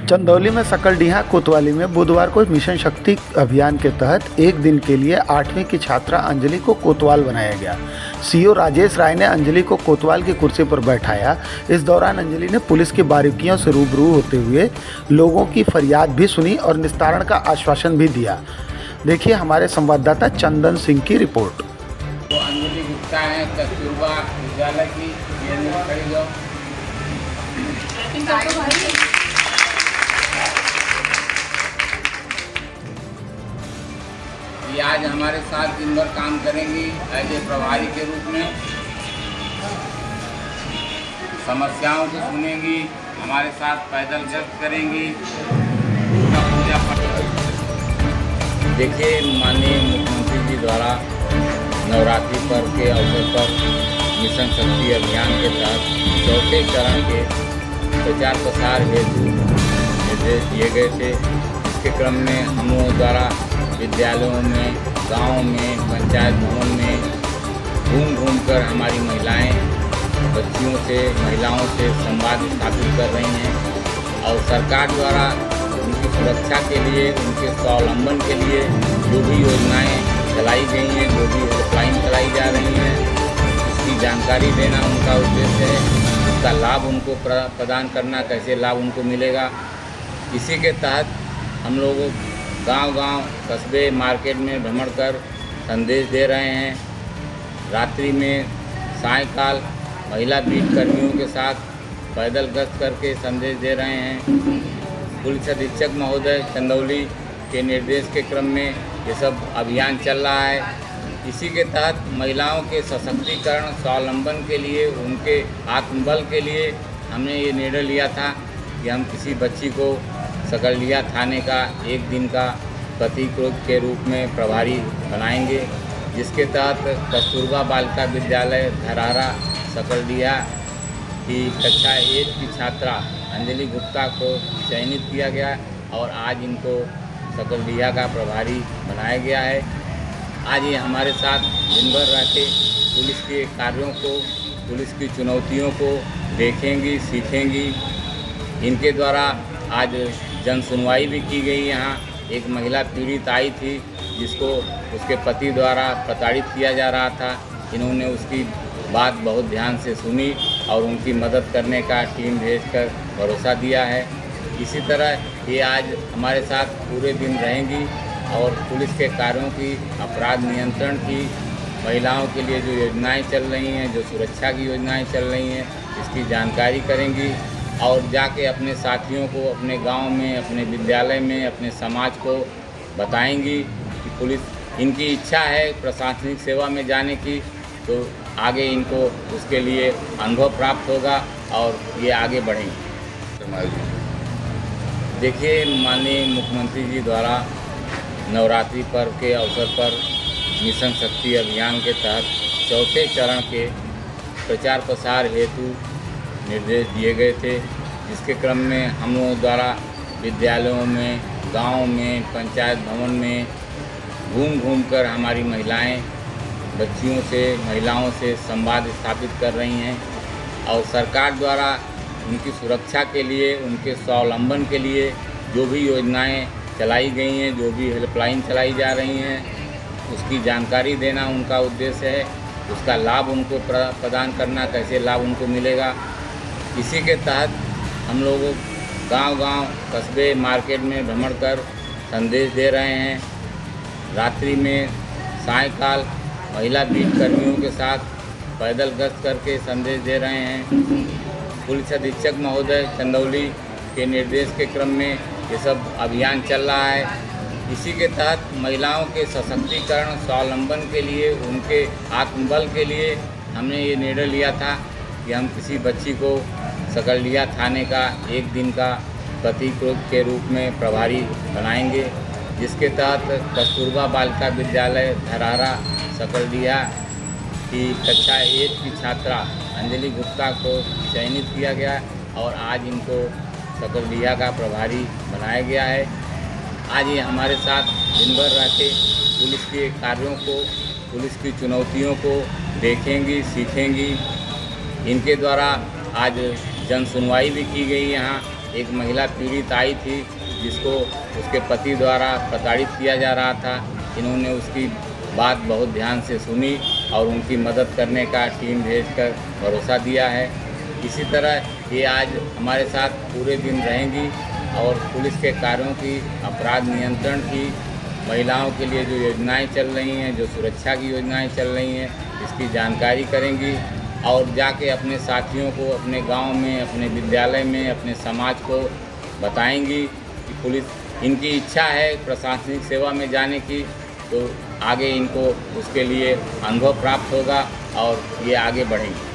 चंदौली में सकलडीहा कोतवाली में बुधवार को मिशन शक्ति अभियान के तहत एक दिन के लिए 8वीं की छात्रा अंजलि को कोतवाल बनाया गया। सीओ राजेश राय ने अंजलि को कोतवाल की कुर्सी पर बैठाया। इस दौरान अंजलि ने पुलिस की बारीकियों से रूबरू होते हुए लोगों की फरियाद भी सुनी और निस्तारण का आश्वासन भी दिया। देखिए हमारे संवाददाता चंदन सिंह की रिपोर्ट। तो अंजलि गुप्ता है, कस्तूरबा विद्यालय की ये आज हमारे साथ दिन भर काम करेंगी एज ए प्रभारी के रूप में। समस्याओं को सुनेंगी, हमारे साथ पैदल गश्त करेंगी, पूजा पाठ। देखिए, माननीय मुख्यमंत्री जी द्वारा नवरात्रि पर्व के अवसर पर मिशन शक्ति अभियान के तहत चौथे चरण के प्रचार प्रसार हेतु निर्देश दिए गए थे। इसके क्रम में हम लोगों द्वारा विद्यालयों में, गाँव में, पंचायत भवन में घूम कर हमारी महिलाएं बच्चियों से, महिलाओं से संवाद स्थापित कर रही हैं और सरकार द्वारा उनकी सुरक्षा के लिए, उनके स्वावलंबन के लिए जो भी योजनाएं चलाई गई हैं, जो भी हेल्पलाइन चलाई जा रही हैं, उसकी जानकारी देना उनका उद्देश्य है। उसका लाभ उनको प्रदान करना, कैसे लाभ उनको मिलेगा, इसी के तहत हम लोग गांव-गांव, कस्बे, मार्केट में भ्रमण कर संदेश दे रहे हैं। रात्रि में सायंकाल महिला बीट कर्मियों के साथ पैदल गश्त करके संदेश दे रहे हैं। पुलिस अधीक्षक महोदय चंदौली के निर्देश के क्रम में ये सब अभियान चल रहा है। इसी के तहत महिलाओं के सशक्तिकरण, स्वावलंबन के लिए, उनके आत्मबल के लिए हमने ये निर्णय लिया था कि हम किसी बच्ची को सकलडीहा थाने का एक दिन का प्रतीक के रूप में प्रभारी बनाएंगे, जिसके तहत कस्तूरबा बालिका विद्यालय धरहरा सकलडीहा की कक्षा 1 की छात्रा अंजलि गुप्ता को चयनित किया गया और आज इनको सकलडीहा का प्रभारी बनाया गया है। आज ये हमारे साथ दिन भर रहकर पुलिस के कार्यों को, पुलिस की चुनौतियों को देखेंगी, सीखेंगी। इनके द्वारा आज जन सुनवाई भी की गई। यहाँ एक महिला पीड़ित आई थी जिसको उसके पति द्वारा प्रताड़ित किया जा रहा था। इन्होंने उसकी बात बहुत ध्यान से सुनी और उनकी मदद करने का टीम भेजकर भरोसा दिया है। इसी तरह ये आज हमारे साथ पूरे दिन रहेंगी और पुलिस के कार्यों की, अपराध नियंत्रण की, महिलाओं के लिए जो योजनाएं चल रही हैं, जो सुरक्षा की योजनाएं चल रही हैं, इसकी जानकारी करेंगी और जाके अपने साथियों को, अपने गांव में, अपने विद्यालय में, अपने समाज को बताएंगी कि पुलिस, इनकी इच्छा है प्रशासनिक सेवा में जाने की, तो आगे इनको उसके लिए अनुभव प्राप्त होगा और ये आगे बढ़ेंगे। देखिए, माननीय मुख्यमंत्री जी द्वारा नवरात्रि पर्व के अवसर पर मिशन शक्ति अभियान के तहत चौथे चरण के प्रचार प्रसार हेतु निर्देश दिए गए थे। जिसके क्रम में हम लोगों द्वारा विद्यालयों में, गांव में, पंचायत भवन में घूम कर हमारी महिलाएं बच्चियों से, महिलाओं से संवाद स्थापित कर रही हैं और सरकार द्वारा उनकी सुरक्षा के लिए, उनके स्वावलंबन के लिए जो भी योजनाएं चलाई गई हैं, जो भी हेल्पलाइन चलाई जा रही हैं, उसकी जानकारी देना उनका उद्देश्य है। उसका लाभ उनको प्रदान करना, कैसे लाभ उनको मिलेगा, इसी के तहत हम लोग गांव-गांव, कस्बे, मार्केट में भ्रमण कर संदेश दे रहे हैं। रात्रि में सायंकाल महिला बीट कर्मियों के साथ पैदल गश्त करके संदेश दे रहे हैं। पुलिस अधीक्षक महोदय चंदौली के निर्देश के क्रम में ये सब अभियान चल रहा है। इसी के तहत महिलाओं के सशक्तिकरण, स्वावलंबन के लिए, उनके आत्मबल के लिए हमने ये निर्णय लिया था कि हम किसी बच्ची को सकलडीहा थाने का एक दिन का प्रतीक के रूप में प्रभारी बनाएंगे, जिसके तहत कस्तूरबा बालिका विद्यालय धरहरा सकलडीहा की कक्षा 1 की छात्रा अंजलि गुप्ता को चयनित किया गया और आज इनको सकलडीहा का प्रभारी बनाया गया है। आज ये हमारे साथ दिन भर रहकर पुलिस के कार्यों को, पुलिस की चुनौतियों को देखेंगी, सीखेंगी। इनके द्वारा आज जन सुनवाई भी की गई। यहाँ एक महिला पीड़ित आई थी जिसको उसके पति द्वारा प्रताड़ित किया जा रहा था। इन्होंने उसकी बात बहुत ध्यान से सुनी और उनकी मदद करने का टीम भेजकर भरोसा दिया है। इसी तरह ये आज हमारे साथ पूरे दिन रहेंगी और पुलिस के कार्यों की, अपराध नियंत्रण की, महिलाओं के लिए जो योजनाएं चल रही हैं, जो सुरक्षा की योजनाएं चल रही हैं, इसकी जानकारी करेंगी और जाके अपने साथियों को, अपने गांव में, अपने विद्यालय में, अपने समाज को बताएंगी कि पुलिस, इनकी इच्छा है प्रशासनिक सेवा में जाने की, तो आगे इनको उसके लिए अनुभव प्राप्त होगा और ये आगे बढ़ेंगे।